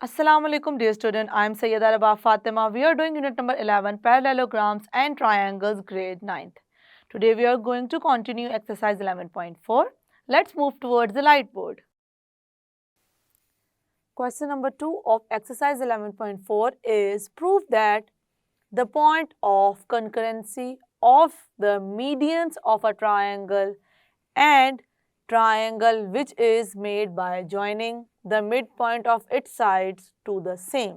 Assalamu alaikum dear student, I am Sayyida Rabah Fatima. We are doing unit number 11 parallelograms and triangles grade 9th. Today we are going to continue exercise 11.4. Let's move towards the light board. Question number 2 of exercise 11.4 is prove that the point of concurrency of the medians of a triangle and triangle which is made by joining the midpoint of its sides to the same.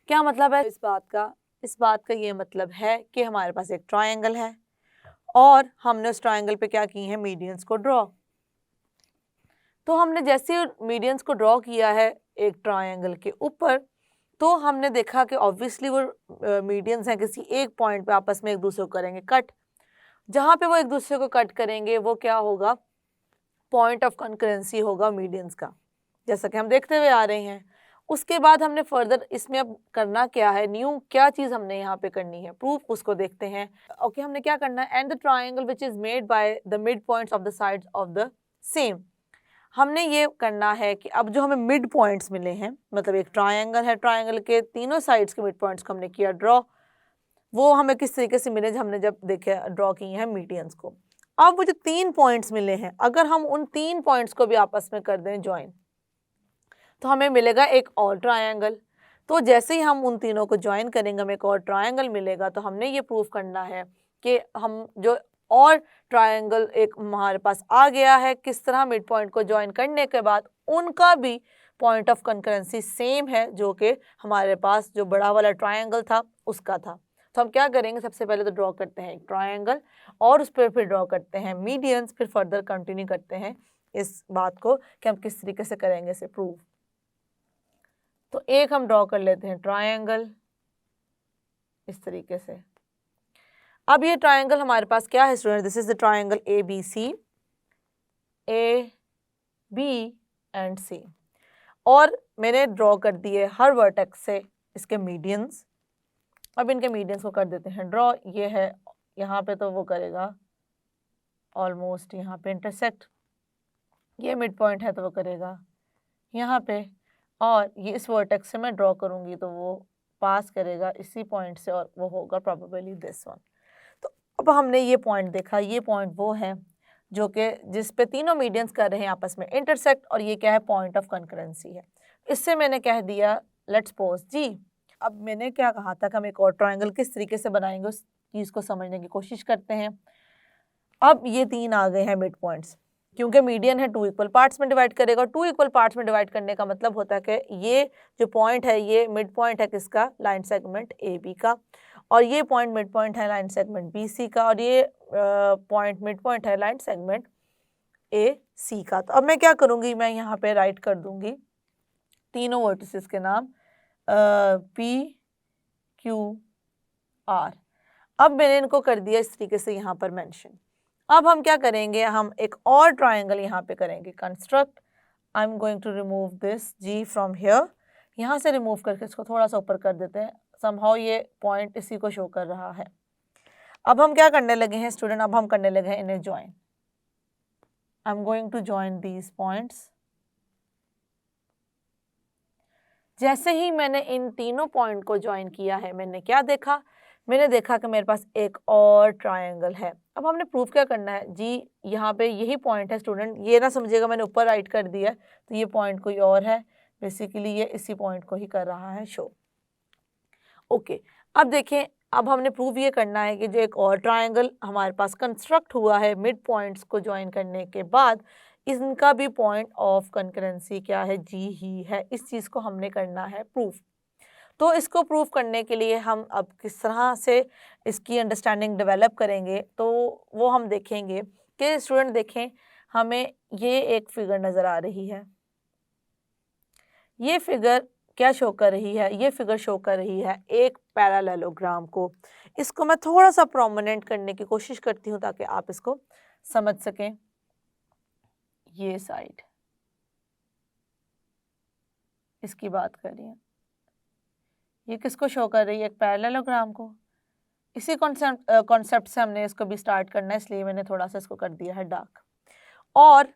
क्या मतलब है इस बात का ये मतलब है कि हमारे पास एक ट्रायंगल है और हमने उस ट्रायंगल पे क्या किए हैं, मीडियंस को ड्रॉ। तो हमने जैसे मीडियंस को ड्रॉ किया है एक ट्रायंगल के ऊपर, तो हमने देखा कि ऑब्वियसली वो मीडियंस हैं किसी एक पॉइंट पे आपस में एक दूसरे को करेंगे कट। जहाँ पे वो एक दूसरे को कट करेंगे वो क्या होगा, पॉइंट ऑफ कंकरेंसी होगा मीडियंस का, जैसा कि हम देखते हुए आ रहे हैं। उसके बाद हमने फर्दर इसमें अब करना क्या है, न्यू क्या चीज़ हमने यहाँ पे करनी है, प्रूफ, उसको देखते हैं। ओके, हमने क्या करना है, and the triangle which is made by the mid points of the sides of the same. हमने ये करना है कि अब जो हमें मिड पॉइंट्स मिले हैं, मतलब एक ट्रायंगल है, ट्रायंगल के तीनों साइड्स के मिड पॉइंट्स को हमने किया ड्रॉ, वो हमें किस तरीके से मिले, हमने जब देखे ड्रॉ किए हैं मीडियंस को। अब वो जो 3 पॉइंट्स मिले हैं, अगर हम उन 3 पॉइंट्स को भी आपस में कर दें ज्वाइन, तो हमें मिलेगा एक और ट्रायंगल। तो जैसे ही हम उन तीनों को ज्वाइन करेंगे हमें एक और ट्रायंगल मिलेगा। तो हमने ये प्रूफ करना है कि हम जो और ट्रायंगल एक हमारे पास आ गया है, किस तरह मिड पॉइंट को ज्वाइन करने के बाद उनका भी पॉइंट ऑफ कंकरेंसी सेम है, जो कि हमारे पास जो बड़ा वाला ट्रायंगल था उसका था। तो हम क्या करेंगे, सबसे पहले तो ड्रॉ करते हैं एक ट्रायंगल और उस पर फिर ड्रॉ करते हैं मीडियंस, फिर फर्दर कंटिन्यू करते हैं इस बात को कि हम किस तरीके से करेंगे इसे प्रूव। तो एक हम ड्रॉ कर लेते हैं ट्रायंगल इस तरीके से। अब ये ट्रायंगल हमारे पास क्या है student, this is the triangle A B C, A B and C, और मैंने ड्रॉ कर दिए हर वर्टेक्स से इसके मीडियंस। अब इनके मीडियंस को कर देते हैं ड्रॉ। ये है यहाँ पे, तो वो करेगा ऑलमोस्ट यहाँ पे इंटरसेक्ट, ये मिड पॉइंट है तो वो करेगा यहाँ पे, और ये इस वर्टेक्स से मैं ड्रॉ करूँगी तो वो पास करेगा इसी पॉइंट से और वो होगा प्रोबेबली दिस वन। तो अब हमने ये पॉइंट देखा, ये पॉइंट वो है जो कि जिस पे तीनों मीडियंस कर रहे हैं आपस में इंटरसेक्ट, और ये क्या है, पॉइंट ऑफ कंकरेंसी है। इससे मैंने कह दिया लेट्स सपोज जी। अब मैंने क्या कहा था कि हम एक और ट्रायंगल किस तरीके से बनाएंगे उस चीज़ को समझने की कोशिश करते हैं। अब ये 3 आ गए हैं मिड पॉइंट्स, क्योंकि मीडियन है 2 इक्वल पार्ट्स में डिवाइड करेगा। 2 इक्वल पार्ट्स में डिवाइड करने का मतलब होता है कि ये जो पॉइंट है ये मिड पॉइंट है किसका, लाइन सेगमेंट ए बी का, और ये पॉइंट मिड पॉइंट है लाइन सेगमेंट बी सी का, और ये पॉइंट मिड पॉइंट है लाइन सेगमेंट ए सी का। तो अब मैं क्या करूँगी, मैं यहाँ पे राइट कर दूँगी तीनों वर्टिसेस के नाम पी क्यू आर। अब मैंने इनको कर दिया इस तरीके से यहाँ पर मेंशन। अब हम क्या करेंगे, हम एक और ट्रायंगल यहाँ पे करेंगे construct. I am going to remove this G from here, यहाँ से रिमूव करके इसको थोड़ा सा ऊपर कर देते हैं, समहाउ ये पॉइंट इसी को शो कर रहा है। अब हम क्या करने लगे हैं स्टूडेंट, अब हम करने लगे हैं इन्हें join. I am going to join these points. जैसे ही मैंने इन तीनों पॉइंट को ज्वाइन किया है, मैंने क्या देखा, मैंने देखा कि मेरे पास एक और ट्रायंगल है। अब हमने प्रूफ क्या करना है जी, यहाँ पे यही पॉइंट है स्टूडेंट, ये ना समझिएगा मैंने ऊपर राइट कर दिया है तो ये पॉइंट कोई और है, बेसिकली ये इसी पॉइंट को ही कर रहा है शो। ओके, अब देखें, अब हमने प्रूव ये करना है कि जो एक और ट्रायंगल हमारे पास कंस्ट्रक्ट हुआ है मिड पॉइंट्स को ज्वाइन करने के बाद, इनका भी पॉइंट ऑफ कंकरेंसी क्या है, जी ही है। इस चीज़ को हमने करना है प्रूफ। तो इसको प्रूफ करने के लिए हम अब किस तरह से इसकी अंडरस्टैंडिंग डेवलप करेंगे, तो वो हम देखेंगे कि स्टूडेंट देखें, हमें ये एक फिगर नज़र आ रही है। ये फिगर क्या शो कर रही है, ये फिगर शो कर रही है एक पैरेललोग्राम को। इसको मैं थोड़ा सा प्रोमिनेंट करने की कोशिश करती हूँ ताकि आप इसको समझ सकें। ये साइड इसकी बात कर रही है, ये किसको शो कर रही है, एक पैरेललोग्राम को। इसी कॉन्सेप्ट से हमने इसको भी स्टार्ट करना है, इसलिए मैंने थोड़ा सा इसको कर दिया है डार्क। और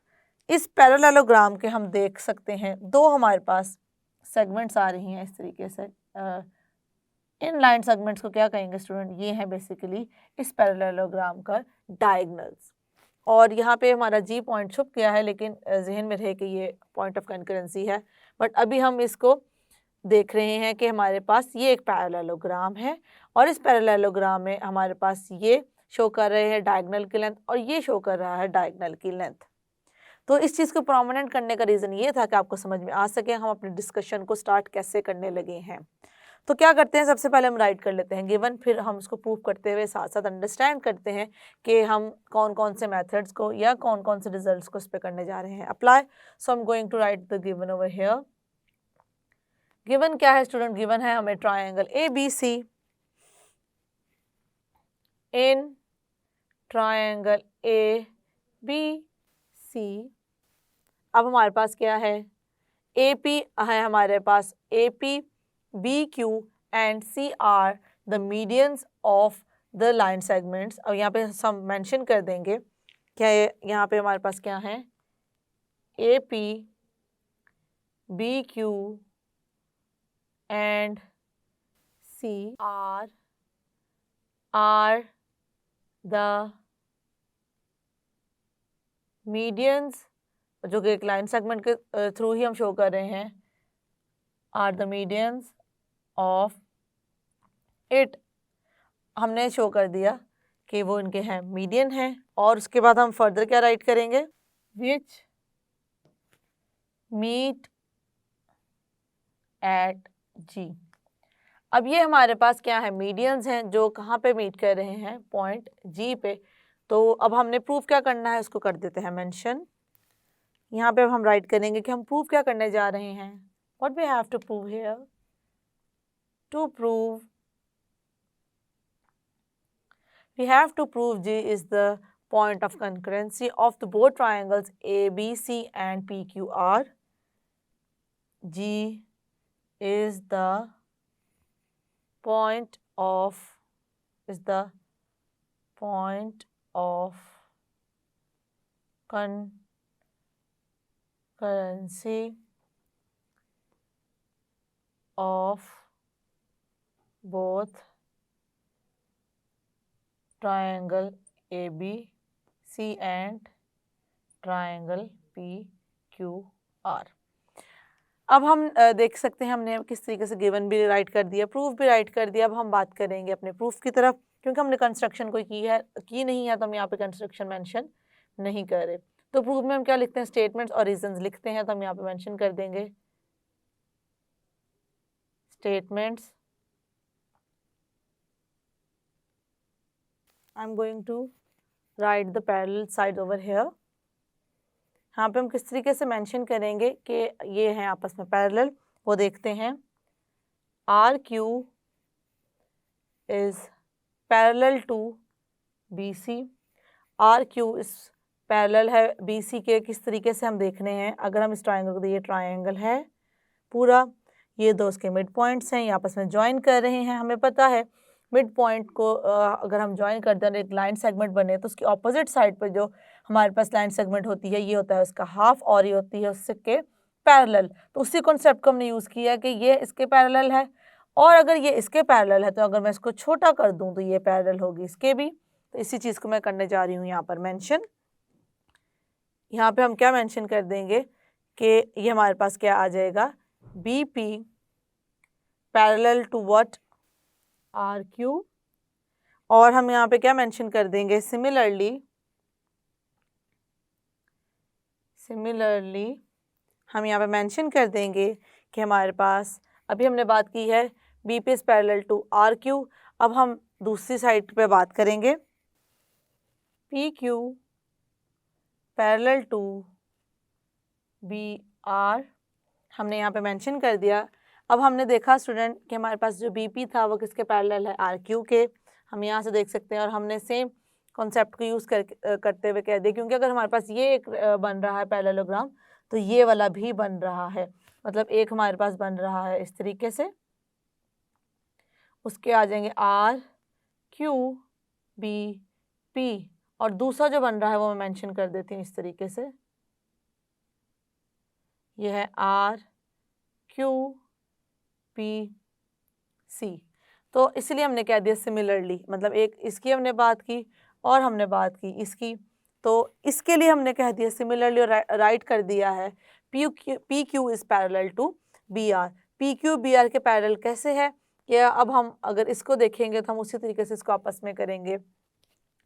इस पैरेललोग्राम के हम देख सकते हैं दो हमारे पास सेगमेंट्स आ रही हैं इस तरीके से। इन लाइन सेगमेंट्स को क्या कहेंगे स्टूडेंट? ये है बेसिकली इस पैरेललोग्राम का डायगोनल्स। और यहाँ पे हमारा जी पॉइंट छुप गया है, लेकिन जहन में रहे कि ये पॉइंट ऑफ कंकरेंसी है। बट अभी हम इसको देख रहे हैं कि हमारे पास ये एक पैरेललोग्राम है और इस पैरेललोग्राम में हमारे पास ये शो कर रहे हैं डायगोनल की लेंथ और ये शो कर रहा है डायगोनल की लेंथ। तो इस चीज़ को प्रोमिनेंट करने का रीज़न ये था कि आपको समझ में आ सके हम अपने डिस्कशन को स्टार्ट कैसे करने लगे हैं। तो क्या करते हैं, सबसे पहले हम राइट कर लेते हैं गिवन, फिर हम उसको प्रूव करते हुए साथ साथ अंडरस्टैंड करते हैं कि हम कौन कौन से मेथड्स को या कौन कौन से रिजल्ट्स को इस पे करने जा रहे हैं apply. So I am going to write the given over here. Given क्या है स्टूडेंट? गिवन है हमें triangle ABC। In triangle ABC अब हमारे पास क्या है? AP है हमारे पास, AP, BQ and C are the medians of the line segments. अब यहाँ पे हम मेंशन कर देंगे क्या यहाँ पे हमारे पास क्या है? AP, BQ and C are the medians, जो कि एक लाइन सेगमेंट के थ्रू ही हम शो कर रहे हैं, are the medians of it. हमने शो कर दिया कि वो इनके हैं मीडियन हैं। और उसके बाद हम फर्दर क्या राइट करेंगे? विच मीट एट G। अब ये हमारे पास क्या है? मीडियंस हैं जो कहाँ पे मीट कर रहे हैं? पॉइंट G पे। तो अब हमने प्रूफ क्या करना है उसको कर देते हैं मेंशन। यहाँ पे अब हम राइट करेंगे कि हम प्रूफ क्या करने जा रहे हैं। What we have to prove here? To prove we have to prove G is the point of concurrency of the both triangles ABC and PQR. G is the point of concurrency of both triangle ABC and triangle PQR। अब हम देख सकते हैं हमने किस तरीके से given भी राइट कर दिया, प्रूफ भी राइट कर दिया। अब हम बात करेंगे अपने प्रूफ की तरफ, क्योंकि हमने कंस्ट्रक्शन कोई की नहीं है तो हम यहाँ पे कंस्ट्रक्शन मेंशन नहीं कर रहे। तो प्रूफ में हम क्या लिखते हैं? स्टेटमेंट्स और रीजंस लिखते हैं। तो हम यहाँ पे मेंशन कर देंगे statements. I am going to write the parallel side over here. यहाँ पे हम किस तरीके से मेंशन करेंगे कि ये हैं आपस में पैरेलल, वो देखते हैं। RQ is parallel to BC। RQ is parallel है BC के। किस तरीके से हम देखने हैं? अगर हम इस ट्रायंगल को, ये ट्रायंगल है पूरा, ये दो उसके मिड पॉइंट्स हैं, ये आपस में ज्वाइन कर रहे हैं। हमें पता है मिड पॉइंट को अगर हम ज्वाइन करते हैं एक लाइन सेगमेंट बने तो उसकी ऑपोजिट साइड पर जो हमारे पास लाइन सेगमेंट होती है ये होता है उसका हाफ और ये होती है उसके पैरेलल। तो उसी कॉन्सेप्ट को हमने यूज़ किया कि ये इसके पैरेलल है और अगर ये इसके पैरेलल है तो अगर मैं इसको छोटा कर दूं तो ये पैरेलल होगी इसके भी। तो इसी चीज़ को मैं करने जा रही हूँ यहाँ पर मेंशन। यहाँ पे हम क्या मेंशन कर देंगे कि ये हमारे पास क्या आ जाएगा? BP parallel to what? RQ। और हम यहाँ पे क्या मेंशन कर देंगे? सिमिलरली हम यहाँ पे मेंशन कर देंगे कि हमारे पास अभी हमने बात की है BP is parallel to RQ। अब हम दूसरी साइड पे बात करेंगे PQ पैरेलल टू BR। हमने यहाँ पे मेंशन कर दिया। अब हमने देखा स्टूडेंट कि हमारे पास जो BP था वो किसके पैरेलल है? RQ के। हम यहाँ से देख सकते हैं और हमने सेम कॉन्सेप्ट को यूज़ करते हुए कह दिया, क्योंकि अगर हमारे पास ये एक बन रहा है पैरेललोग्राम तो ये वाला भी बन रहा है, मतलब एक हमारे पास बन रहा है इस तरीके से। उसके आ जाएंगे RQBP और दूसरा जो बन रहा है वो मैं मेंशन कर देती हूँ इस तरीके से। ये है क्यू पी सी। तो इसलिए हमने क्या दिया सिमिलरली, मतलब एक इसकी हमने बात की और हमने बात की इसकी, तो इसके लिए हमने कह दिया सिमिलरली और राइट कर दिया है P Q is parallel to B R. P Q B R के पैरेलल कैसे है, या अब हम अगर इसको देखेंगे तो हम उसी तरीके से इसको आपस में करेंगे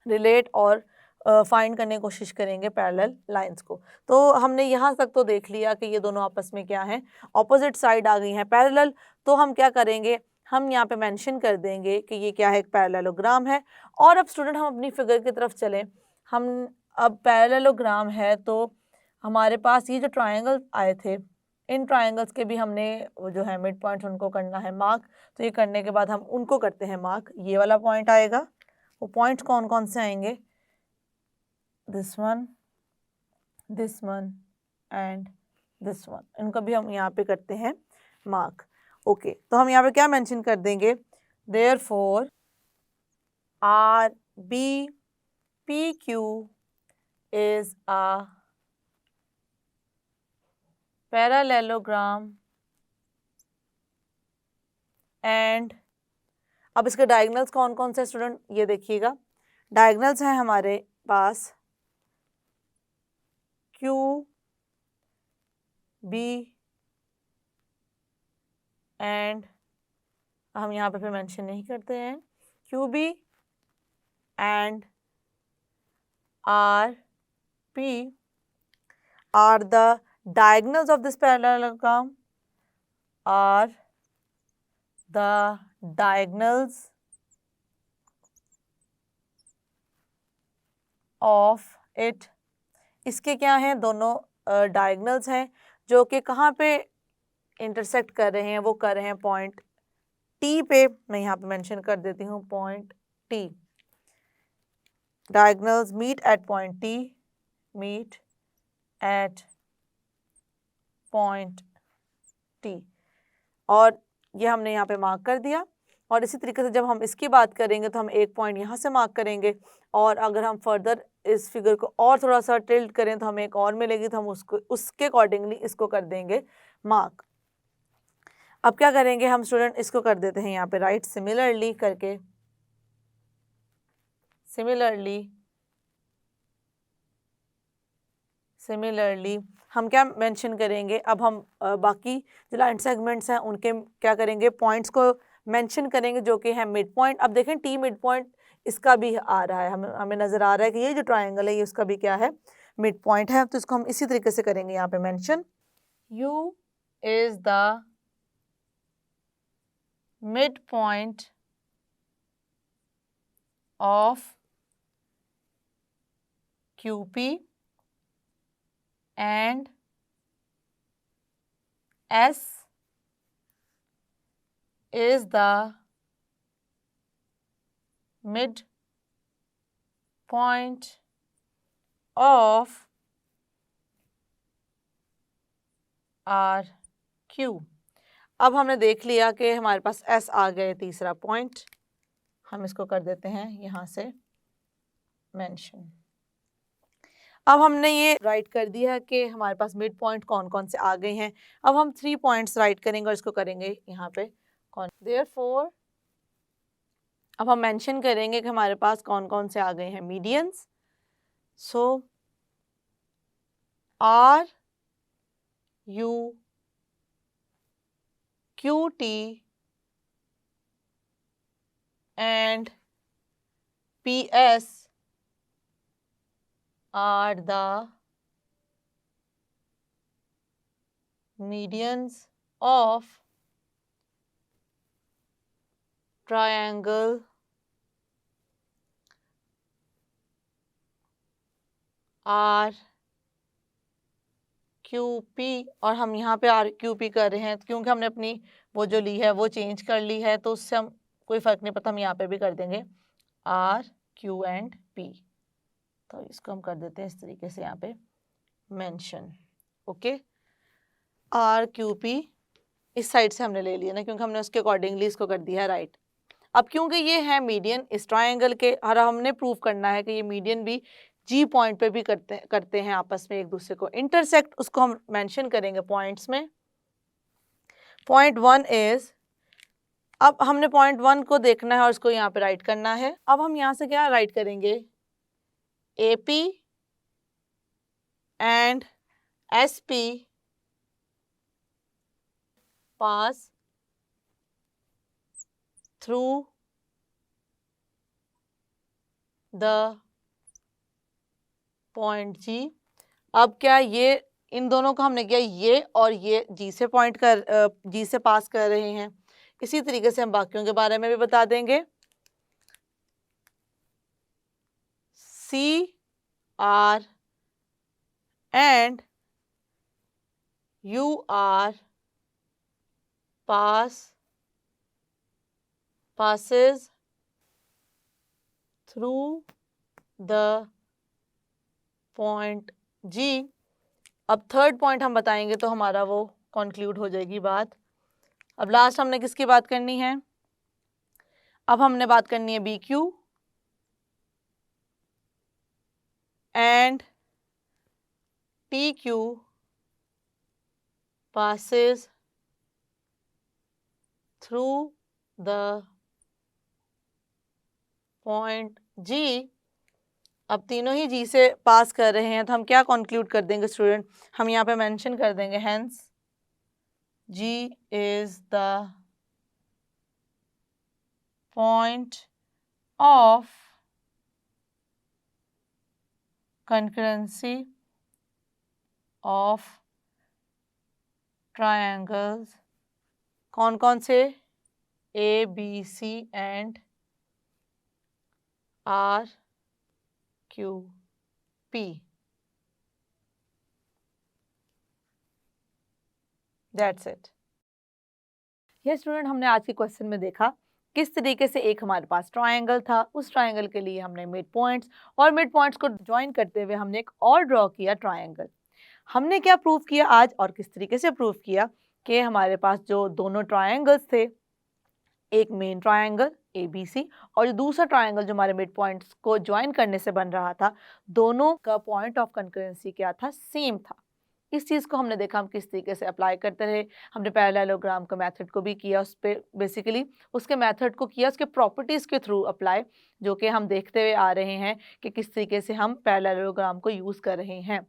रिलेट और फाइंड करने की कोशिश करेंगे पैरेलल लाइंस को। तो हमने यहाँ तक तो देख लिया कि ये दोनों आपस में क्या हैं, ऑपोजिट साइड आ गई हैं पैरेलल। तो हम क्या करेंगे, हम यहाँ पे मेंशन कर देंगे कि ये क्या है, एक पैरेललोग्राम है। और अब स्टूडेंट हम अपनी फिगर की तरफ चलें। हम अब पैरेललोग्राम है तो हमारे पास ये जो ट्रायंगल आए थे, इन ट्रायंगल्स के भी हमने वो जो है मिड पॉइंट्स उनको करना है मार्क। तो ये करने के बाद हम उनको करते हैं मार्क। ये वाला पॉइंट आएगा, वो पॉइंट्स कौन कौन से आएंगे, this one and this one, इनको भी हम यहाँ पे करते हैं मार्क। ओके, तो हम यहाँ पे क्या मेंशन कर देंगे, therefore R B P Q is a parallelogram and, अब इसके डायगोनल्स कौन कौन से स्टूडेंट, ये देखिएगा डायगोनल्स हैं हमारे पास क्यू बी एंड, हम यहाँ पे फिर मेंशन नहीं करते हैं, Q B and R P are the diagonals of this parallelogram, are the diagonals of it। इसके क्या हैं, दोनों डायगोनल्स हैं जो कि कहाँ पे इंटरसेक्ट कर रहे हैं, वो कर रहे हैं पॉइंट टी पे। मैं यहाँ पे मेंशन कर देती हूँ point T, diagonals meet at point T, meet at point T, और ये हमने यहाँ पे मार्क कर दिया। और इसी तरीके से जब हम इसकी बात करेंगे तो हम एक पॉइंट यहाँ से मार्क करेंगे, और अगर हम फर्दर इस फिगर को और थोड़ा सा टिल्ट करें तो हमें एक और मिलेगी, तो हम उसको उसके अकॉर्डिंगली इसको कर देंगे मार्क। अब क्या करेंगे हम स्टूडेंट, इसको कर देते हैं यहाँ पे राइट सिमिलरली करके, सिमिलरली हम क्या मेंशन करेंगे, अब हम बाकी जो लाइन सेगमेंट्स हैं उनके क्या करेंगे, पॉइंट्स को मेंशन करेंगे जो कि है मिड पॉइंट। अब देखें टी मिड पॉइंट इसका भी आ रहा है, हमें नज़र आ रहा है कि ये जो ट्रायंगल है ये उसका भी क्या है, मिड पॉइंट है। तो इसको हम इसी तरीके से करेंगे यहाँ पे mention, you is the mid point of QP and S is the mid point of RQ। अब हमने देख लिया कि हमारे पास S आ गए तीसरा पॉइंट, हम इसको कर देते हैं यहाँ से मेंशन। अब हमने ये राइट कर दिया कि हमारे पास मिड पॉइंट कौन कौन से आ गए हैं। अब हम 3 पॉइंट्स राइट करेंगे और इसको करेंगे यहाँ पे कौन, देयरफॉर अब हम मेंशन करेंगे कि हमारे पास कौन कौन से आ गए हैं medians. So R U Q T and P S are the medians of triangle RQP, और हम यहाँ पे RQP कर रहे हैं क्योंकि हमने अपनी वो जो ली है वो चेंज कर ली है, तो उससे हम कोई फ़र्क नहीं पड़ता, हम यहाँ पे भी कर देंगे RQ and P। तो इसको हम कर देते हैं इस तरीके से यहाँ पे मेंशन। ओके, RQP इस साइड से हमने ले लिया ना, क्योंकि हमने उसके अकॉर्डिंगली इसको कर दिया है राइट। अब क्योंकि ये है मीडियन इस ट्रायंगल के, और हमने प्रूव करना है कि ये मीडियन भी G पॉइंट पे भी करते हैं आपस में एक दूसरे को इंटरसेक्ट, उसको हम मेंशन करेंगे पॉइंट्स में। पॉइंट 1 इज, अब हमने पॉइंट 1 को देखना है और उसको यहाँ पे राइट करना है। अब हम यहाँ से क्या राइट करेंगे, AP and SP pass through the point G। अब क्या ये इन दोनों को हमने किया, ये और ये G से G से पास कर रहे हैं। इसी तरीके से हम बाकियों के बारे में भी बता देंगे। CR and UR passes through the point G। अब थर्ड पॉइंट हम बताएंगे तो हमारा वो कंक्लूड हो जाएगी बात। अब लास्ट हमने किसकी बात करनी है, अब हमने बात करनी है BQ and PQ passes through the point G। अब तीनों ही G से पास कर रहे हैं तो हम क्या कंक्लूड कर देंगे स्टूडेंट, हम यहाँ पे मेंशन कर देंगे hence G is the point of concurrency of triangles, कौन कौन से, ABC and RQP। That's it। ये स्टूडेंट हमने आज के क्वेश्चन में देखा किस तरीके से एक हमारे पास ट्रायंगल था, उस ट्रायंगल के लिए हमने मिड पॉइंट्स और मिड पॉइंट्स को ज्वाइन करते हुए हमने एक और ड्रॉ किया ट्रायंगल। हमने क्या प्रूव किया आज और किस तरीके से प्रूव किया कि हमारे पास जो दोनों ट्रायंगल्स थे, एक मेन ट्रायंगल ABC और जो दूसरा ट्रायंगल जो हमारे मिड पॉइंट्स को ज्वाइन करने से बन रहा था, दोनों का पॉइंट ऑफ कंकरेंसी क्या था, सेम था। इस चीज़ को हमने देखा हम किस तरीके से अप्लाई करते रहे। हमने पैरेललोग्राम का मेथड को भी किया, उस पर बेसिकली उसके मेथड को किया उसके प्रॉपर्टीज़ के थ्रू अप्लाई, जो कि हम देखते हुए आ रहे हैं कि किस तरीके से हम पैरेललोग्राम को यूज़ कर रहे हैं।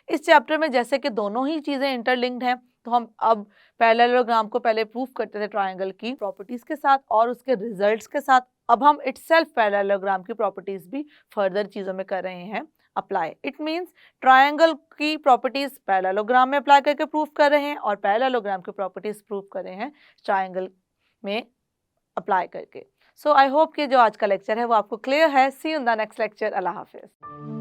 इस चैप्टर में जैसे कि दोनों ही चीज़ें इंटरलिंक्ड हैं, तो हम अब पैरेललोग्राम को पहले प्रूव करते थे ट्रायंगल की प्रॉपर्टीज़ के साथ और उसके रिजल्ट्स के साथ। अब हम इटसेल्फ पैरेललोग्राम की प्रॉपर्टीज़ भी फर्दर चीज़ों में कर रहे हैं अप्लाई। इट मीन्स ट्रायंगल की प्रॉपर्टीज़ पैरेललोग्राम में अप्लाई करके प्रूव कर रहे हैं और पैरेललोग्राम की प्रॉपर्टीज़ प्रूव कर रहे हैं ट्रायंगल में अप्लाई करके। सो आई होप कि जो आज का लेक्चर है वो आपको क्लियर है। See you in the next lecture. अल्लाह हाफिज़।